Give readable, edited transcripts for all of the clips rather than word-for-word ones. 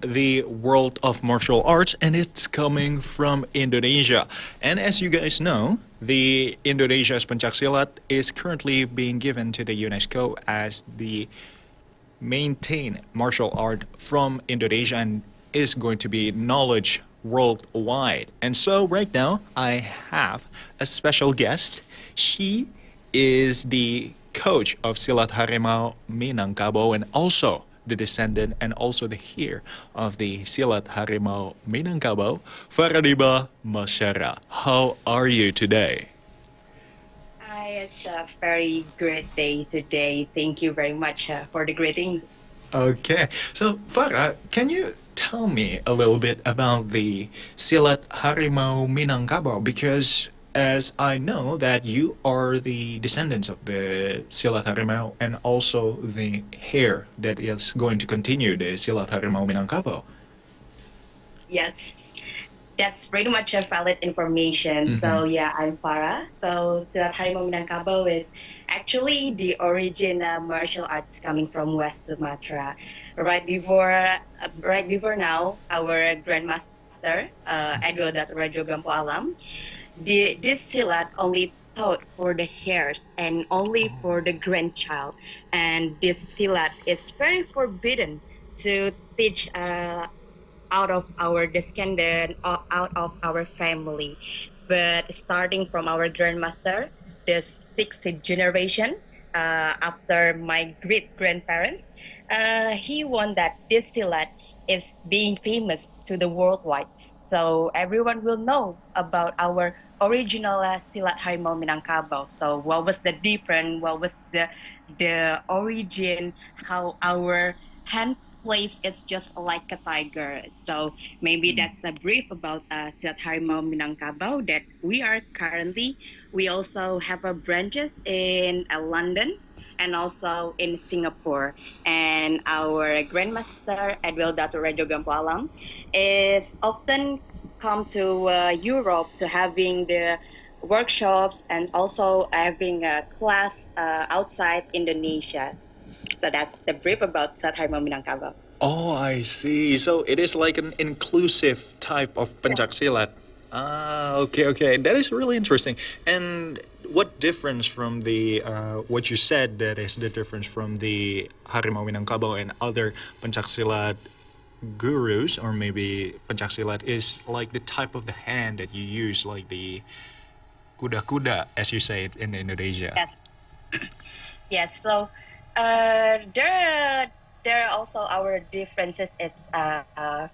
the world of martial arts, and it's coming from Indonesia. And as you guys know, the Indonesia's Pencak Silat is currently being given to the UNESCO as the maintain martial art from Indonesia and is going to be knowledge worldwide. And so right now I have a special guest. She is the coach of Silat Harimau Minangkabau and also the descendant and also the heir of the Silat Harimau Minangkabau, Faradiba Masyara. How are you today? Hi, it's a very great day today. Thank you very much for the greetings. Okay, so Farah, can you tell me a little bit about the Silat Harimau Minangkabau? Because as I know that you are the descendants of the Silat Harimau and also the heir that is going to continue the Silat Harimau Minangkabau. Yes, that's pretty much a valid information. So yeah, I'm Farah. So Silat Harimau Minangkabau is actually the origin martial arts coming from West Sumatra. Right before now, our grandmaster Edward Rajo Gampo Alam, this silat only taught for the heirs and only for the grandchild, and this silat is very forbidden to teach out of our descendant or out of our family. But starting from our grandmaster, the sixth generation after my great grandparents, he won that this silat is being famous to the worldwide. So everyone will know about our original Silat Harimau Minangkabau. So what was the difference? What was the origin? How our hand plays is just like a tiger. So maybe that's a brief about Silat Harimau Minangkabau that we are currently. We also have a branches in London and also in Singapore. And our grandmaster, Edwil Datu Rajo Gampo Alam, is often come to Europe to having the workshops and also having a class outside Indonesia. So that's the brief about Silat Harimau Minangkabau. Oh, I see. So it is like an inclusive type of Pencak Silat. Ah, okay, okay. That is really interesting. And what difference from the what you said that is the difference from the Harimau Minangkabau and other Pencak Silat gurus or maybe Pencak Silat is like the type of the hand that you use, like the kuda-kuda, as you say it in Indonesia. Yes. Yes. So there are also our differences. It's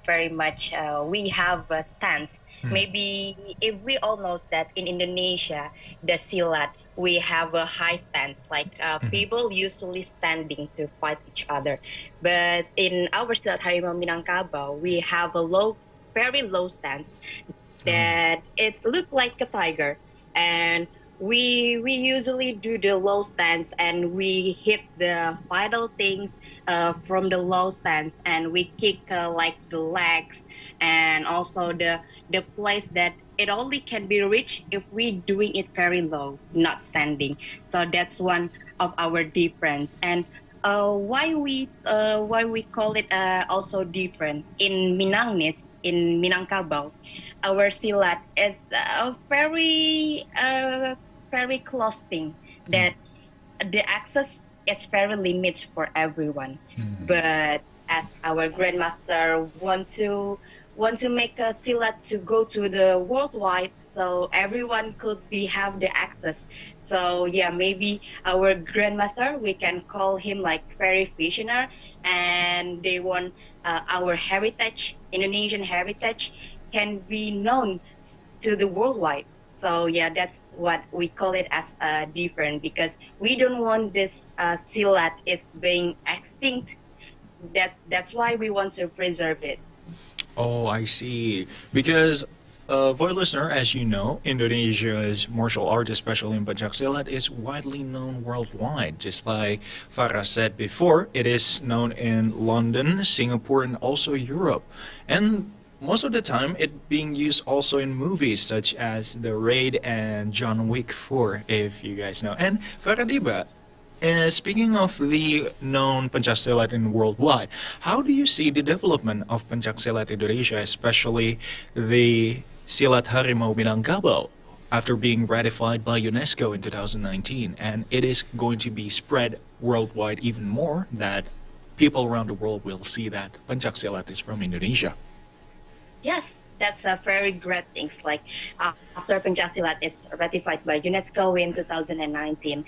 very much we have a stance. Maybe if we all know that in Indonesia, the silat, we have a high stance, like people usually standing to fight each other. But in our Silat Harimau Minangkabau, we have a very low stance that it looks like a tiger. And we usually do the low stance and we hit the vital things from the low stance, and we kick like the legs and also the place that it only can be reached if we doing it very low, not standing. So that's one of our difference. And why we call it also different in Minangnis, in Minangkabau, our silat is very close thing that the access is very limited for everyone. But as our grandmaster want to make a silat to go to the worldwide, so everyone could have the access. So yeah, maybe our grandmaster, we can call him like very visionary, and they want our heritage, Indonesian heritage, can be known to the worldwide. So yeah, that's what we call it as different, because we don't want this silat is being extinct. That's why we want to preserve it. Oh, I see. Because, for a listener, as you know, Indonesia's martial art, especially in Pencak Silat, is widely known worldwide. Just like Farah said before, it is known in London, Singapore, and also Europe. And most of the time, it being used also in movies such as The Raid and John Wick 4, if you guys know. And Faradiba, Speaking of the known Pencak in worldwide, how do you see the development of Pencak Indonesia, especially the Silat Harimau Minangkabau, after being ratified by UNESCO in 2019, and it is going to be spread worldwide even more, that people around the world will see that Pencak is from Indonesia. Yes, that's a very great thing. Like after Pencak is ratified by UNESCO in 2019,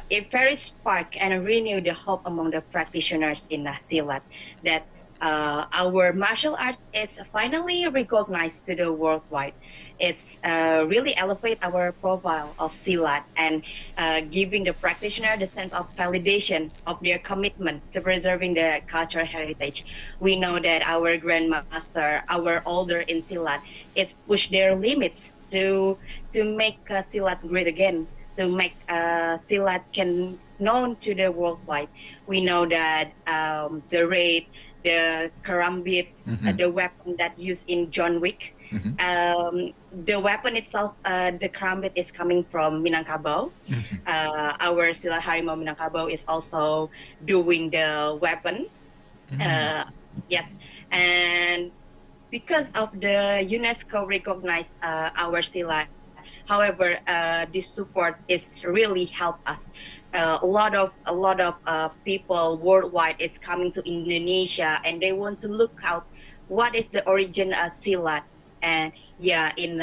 it very spark and renew the hope among the practitioners in Silat that our martial arts is finally recognized to the worldwide. It's really elevate our profile of Silat and giving the practitioner the sense of validation of their commitment to preserving the cultural heritage. We know that our grandmaster, our older in Silat, is push their limits to make Silat great again, to make Silat can known to the worldwide. We know that the raid, the karambit, the weapon that used in John Wick. The weapon itself, the karambit is coming from Minangkabau. Our Silat Harimau Minangkabau is also doing the weapon. Yes, and because of the UNESCO recognized our Silat, however, this support is really help us. A lot of people worldwide is coming to Indonesia and they want to look out what is the origin of Silat. And yeah, in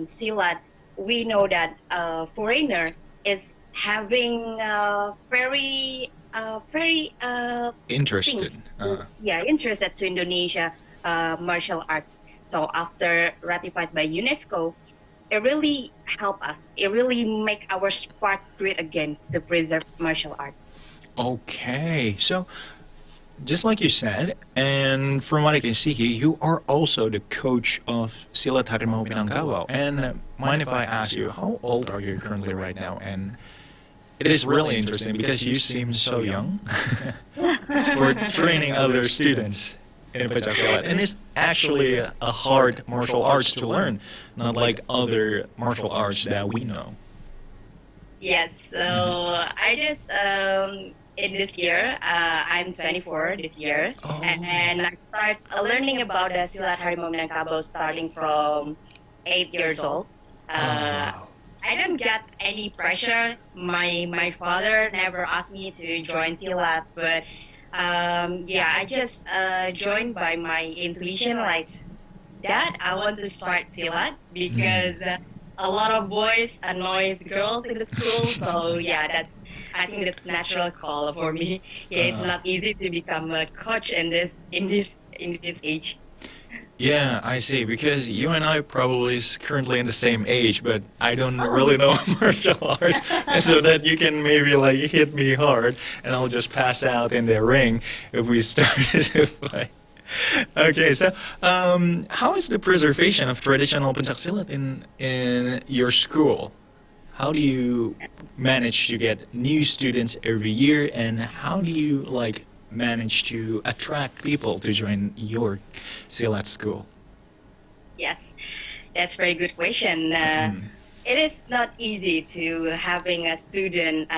Silat, we know that foreigner is having very Interested. things. Yeah, interested to Indonesia martial arts. So after ratified by UNESCO, it really help us. It really make our sport great again to preserve martial art. Okay, so just like you said, and from what I can see here, you are also the coach of Silat Harimau Minangkabau. And mind if I ask you, how old are you currently right now? And it is really interesting because you seem so young for training other students in Pencak Silat. And it's actually a hard martial arts to learn, not like other martial arts that we know. Yes, so I just in this year, I'm 24 this year, Oh. and I start learning about the Silat Harimau Minangkabau starting from 8 years old. Uh, Wow. I don't get any pressure. My father never asked me to join Silat, but yeah, I just joined by my intuition. Like, Dad, I want to start Silat because a lot of boys annoys girls in the school. So yeah, that I think that's natural call for me. Yeah, it's not easy to become a coach in this age. Yeah, I see. Because you and I probably is currently in the same age, but I don't really know martial arts, and so that you can maybe like hit me hard, and I'll just pass out in the ring if we started to fight. Okay, so how is the preservation of traditional pencak silat in your school? How do you manage to get new students every year, and how do you like manage to attract people to join your silat school? Yes, that's very good question. It is not easy to having a student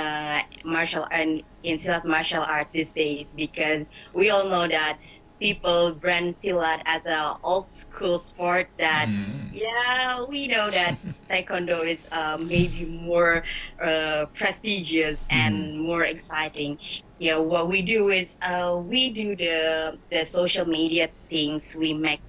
martial and in Silat martial art these days because we all know that people brand Silat as a old school sport that yeah we know that Taekwondo is maybe more prestigious and more exciting. Yeah, what we do is we do the social media things. We make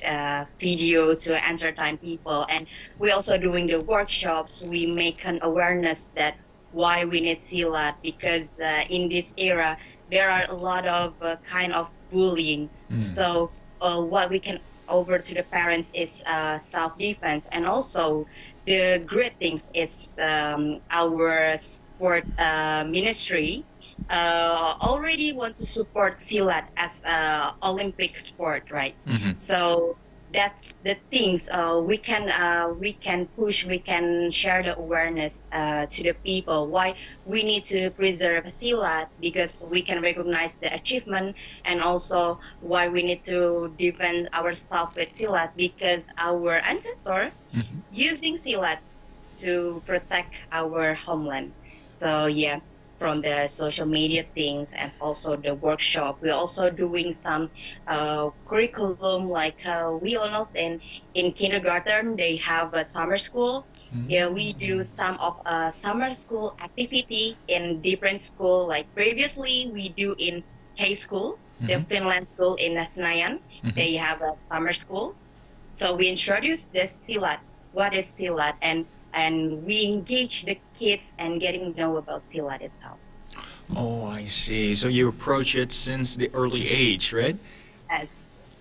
video to entertain people, and we also doing the workshops. We make an awareness that why we need Silat because in this era there are a lot of kind of bullying. So what we can over to the parents is self-defense, and also the great things is our sport ministry already want to support Silat as a Olympic sport, right? So that's the things we can push, we can share the awareness to the people why we need to preserve Silat because we can recognize the achievement and also why we need to defend ourselves with Silat because our ancestor using Silat to protect our homeland. So yeah. from the social media things and also the workshop. We're also doing some curriculum, like we all know in kindergarten they have a summer school. Yeah, we do some of summer school activity in different school. Like previously, we do in high school, the Finland school in Senayan. They have a summer school. So we introduce the Silat. What is Silat? And we engage the kids and getting to know about Silat itself. Oh, I see. So you approach it since the early age, right? As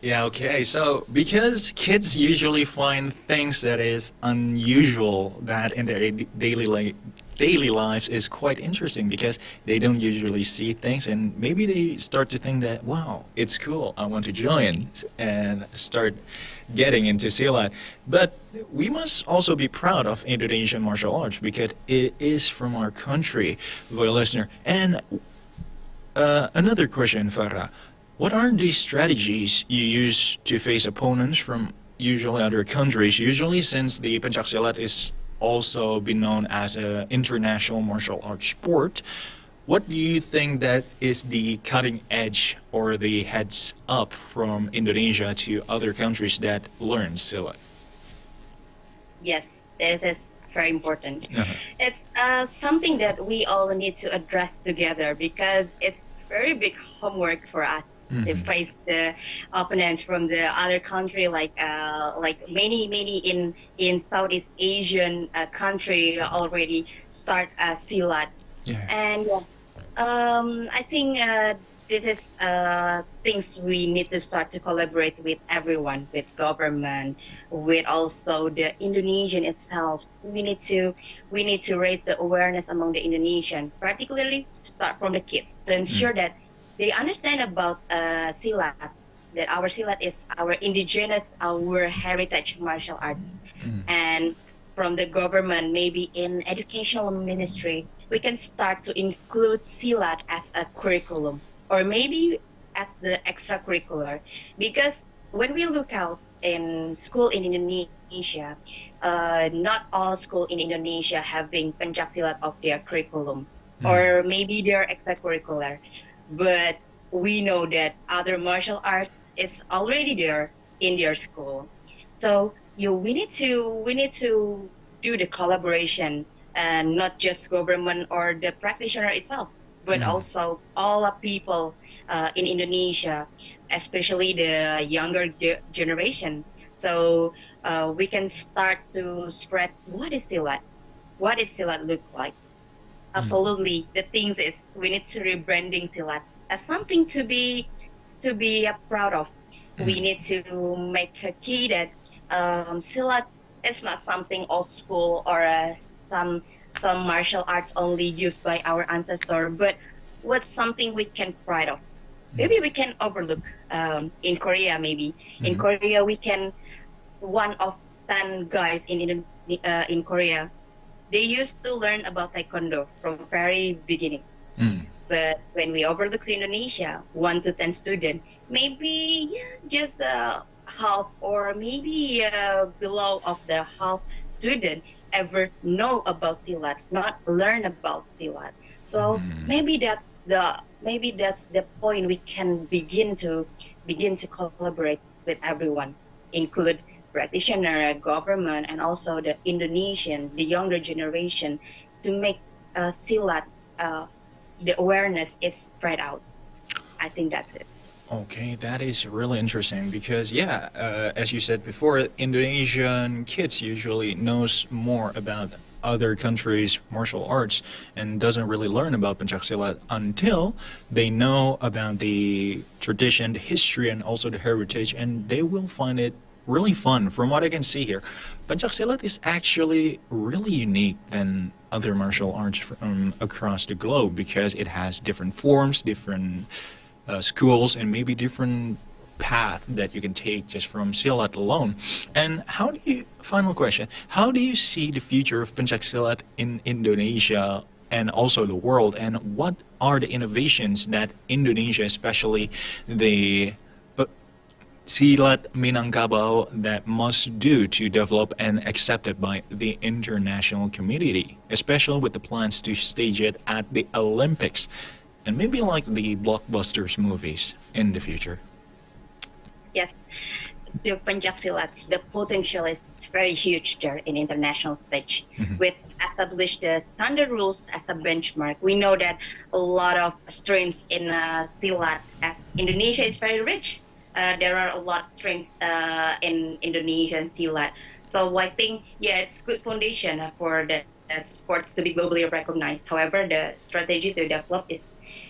Yeah, okay. So because kids usually find things that is unusual that in their daily lives is quite interesting because they don't usually see things and maybe they start to think that wow, it's cool. I want to join and start getting into Silat. But we must also be proud of Indonesian martial arts because it is from our country, loyal listener. And another question, Farah. What are the strategies you use to face opponents from usually other countries? Usually, since the Pencak Silat is also been known as an international martial arts sport, what do you think that is the cutting edge or the heads up from Indonesia to other countries that learn Silat? yes, this is very important. Uh-huh. It's something that we all need to address together because it's very big homework for us to face the opponents from the other country, like many in Southeast Asian country already start Silat. Yeah. And I think this is things we need to start to collaborate with everyone, with government, with also the Indonesian itself. We need to raise the awareness among the Indonesian, particularly start from the kids to ensure that they understand about Silat, that our Silat is our indigenous, our heritage martial art, and from the government, maybe in educational ministry, we can start to include Silat as a curriculum or maybe as the extracurricular. Because when we look out in school in Indonesia, not all school in Indonesia having Pencak Silat of their curriculum or maybe their extracurricular. But we know that other martial arts is already there in their school. So we need to do the collaboration and not just government or the practitioner itself, but also all the people in Indonesia, especially the younger generation. So we can start to spread what is Silat look like. Absolutely, the things is we need to rebranding Silat as something to be proud of. We need to make a key that Silat is not something old school or some martial arts only used by our ancestor, but what's something we can pride of. Maybe we can overlook in Korea. Maybe in Korea we can one of 10 guys in Korea. They used to learn about Taekwondo from very beginning. But when we overlook to Indonesia, 1 to 10 student, maybe just half or maybe below of the half student ever know about Silat, not learn about Silat. So maybe that's the point we can begin to collaborate with everyone, include practitioner, government, and also the Indonesian, the younger generation, to make Silat the awareness is spread out. I think that's it. Okay, that is really interesting because as you said before, Indonesian kids usually knows more about other countries' martial arts and doesn't really learn about Pencak Silat until they know about the tradition, the history, and also the heritage, and they will find it really fun. From what I can see here, Pencak Silat is actually really unique than other martial arts from across the globe because it has different forms, different schools, and maybe different path that you can take just from Silat alone. And final question, how do you see the future of Pencak Silat in Indonesia and also the world, and what are the innovations that Indonesia, especially the Silat Minangkabau that must do to develop and accepted by the international community, especially with the plans to stage it at the Olympics and maybe like the blockbusters movies in the future. Yes, the Pencak Silat, the potential is very huge there in international stage. With established the standard rules as a benchmark, we know that a lot of streams in Silat, Indonesia is very rich. There are a lot of streams in Indonesian Silat. So I think, yeah, it's good foundation for the sports to be globally recognized. However, the strategy to develop it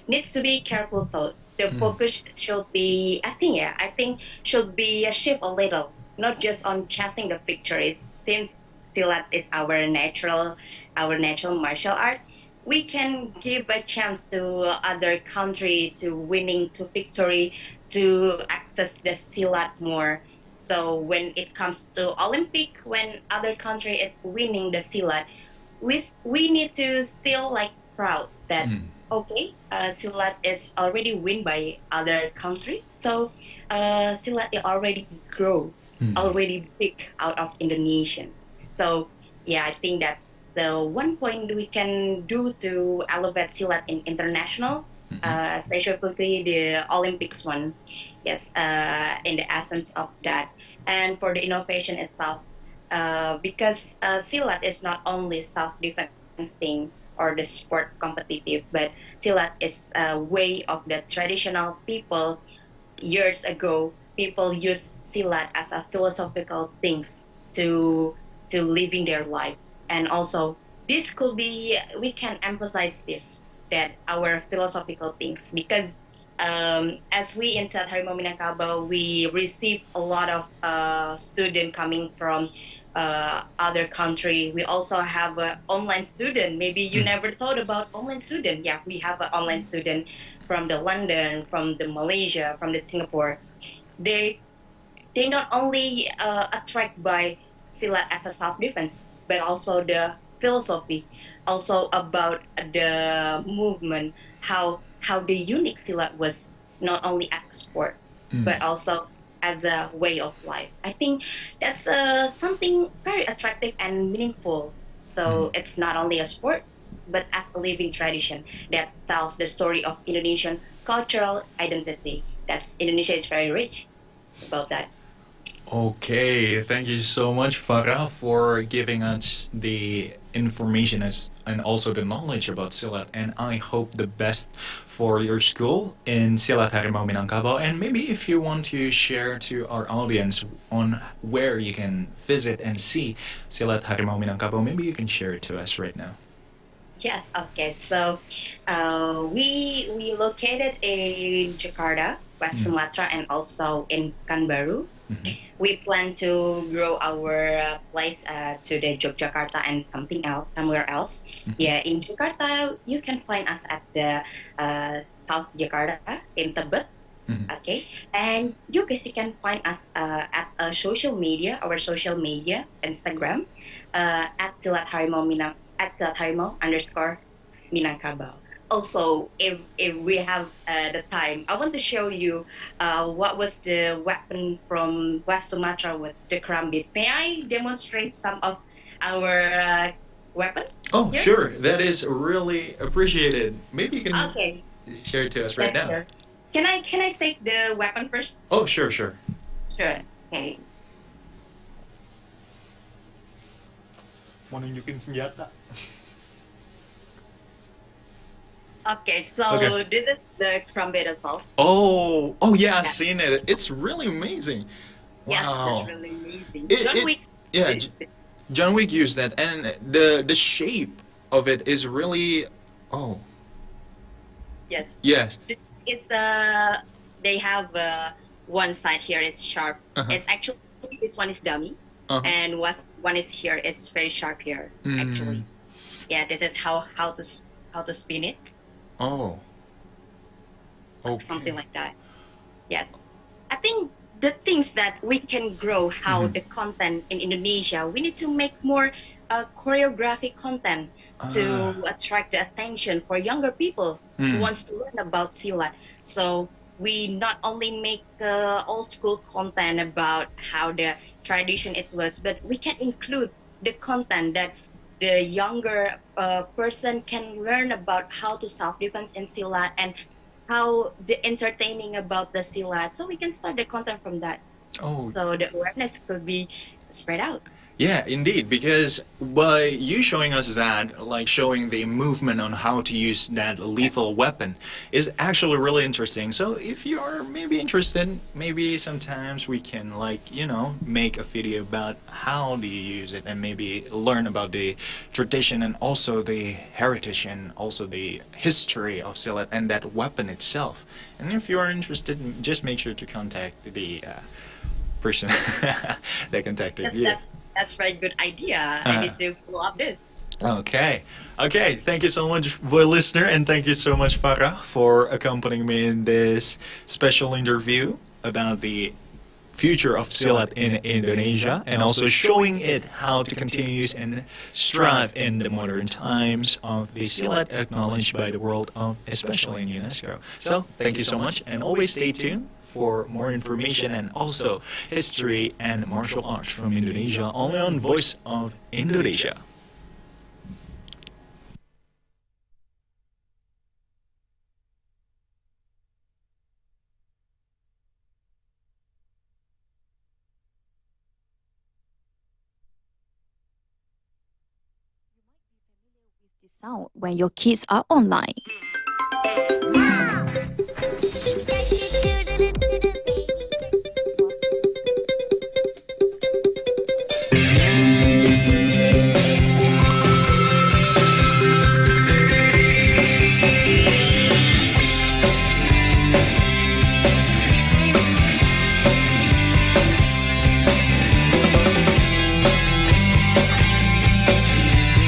needs to be careful thought. The focus should be, I think should be a shift a little, not just on chasing the victories. Since Silat is our natural martial art, we can give a chance to other country to winning to victory to access the Silat more. So when it comes to Olympic, when other country is winning the Silat, we need to still like proud that okay, Silat is already win by other country, so Silat is already grow, already big out of Indonesian. So yeah, I think that's the one point we can do to elevate Silat in international, especially the Olympics one. Yes, in the essence of that, and for the innovation itself, because Silat is not only self-defense thing or the sport competitive, but Silat is a way of the traditional people years ago. People use Silat as a philosophical things to living their life, and also this could be we can emphasize this that our philosophical things because as we in Silat Harimau Minangkabau, we receive a lot of student coming from other country. We also have an online student. Maybe you never thought about online student. Yeah, we have an online student from the London, from the Malaysia, from the Singapore. They they not only attract by Silat as a self defense, but also the philosophy, also about the movement, how the unique Silat was not only as a sport, but also as a way of life. I think that's something very attractive and meaningful. So it's not only a sport, but as a living tradition that tells the story of Indonesian cultural identity. That's Indonesia is very rich about that. Okay, thank you so much, Farah, for giving us the information and also the knowledge about Silat. And I hope the best for your school in Silat Harimau Minangkabau. And maybe if you want to share to our audience on where you can visit and see Silat Harimau Minangkabau, maybe you can share it to us right now. Yes, okay. So we located in Jakarta, West Sumatra, and also in Pekanbaru. We plan to grow our place to the Yogyakarta and somewhere else. Yeah, in Jakarta, you can find us at the South Jakarta in Tebet. Okay, and you guys you can find us at our social media, Instagram, at Silat Harimau at Silat Harimau _ Minangkabau. Also, if we have the time, I want to show you what was the weapon from West Sumatra was the karambit. May I demonstrate some of our weapon? Oh, here? sure. That is really appreciated. Maybe you can Okay. share it to us right Yes, now. sure. Can I take the weapon first? Oh, sure, sure. Sure. Okay. Mau nunjukin senjata. Okay, so Okay. this is the karambit itself. Oh yeah, I've Yeah. seen it. It's really amazing. Yes, Wow. it's really amazing. It- John it- Wick. yeah, is- John Wick used that, and the shape of it is really. Oh yes. yes. It's they have one side here is sharp. Uh-huh. It's actually this one is dummy, Uh-huh. and one is here. It's very sharp here. Actually, yeah. This is how to spin it, Oh. Okay. something like that. Yes, I think the things that we can grow how the content in Indonesia. We need to make more choreographic content to attract the attention for younger people who wants to learn about Silat. So we not only make old school content about how the tradition it was, but we can include the content that the younger person can learn about how to self-defense in Silat and how the entertaining about the Silat. So we can start the content from that. Oh, So the awareness could be spread out. yeah, indeed. Because by you showing us that, like showing the movement on how to use that lethal weapon, is actually really interesting. So if you are maybe interested, maybe sometimes we can make a video about how do you use it, and maybe learn about the tradition and also the heritage and also the history of Silat and that weapon itself. And if you are interested, just make sure to contact the person that contacted That's you. that's that's very good idea. I Uh, need to follow up this. okay. Okay. Thank you so much, for listener, and thank you so much, Farah, for accompanying me in this special interview about the future of Silat in Indonesia and also showing it how to continue and strive in the modern times of the Silat acknowledged by the world of especially in UNESCO. So thank you so much and always stay tuned for more information and also history and martial arts from Indonesia only on Voice of Indonesia. Sound when your kids are online.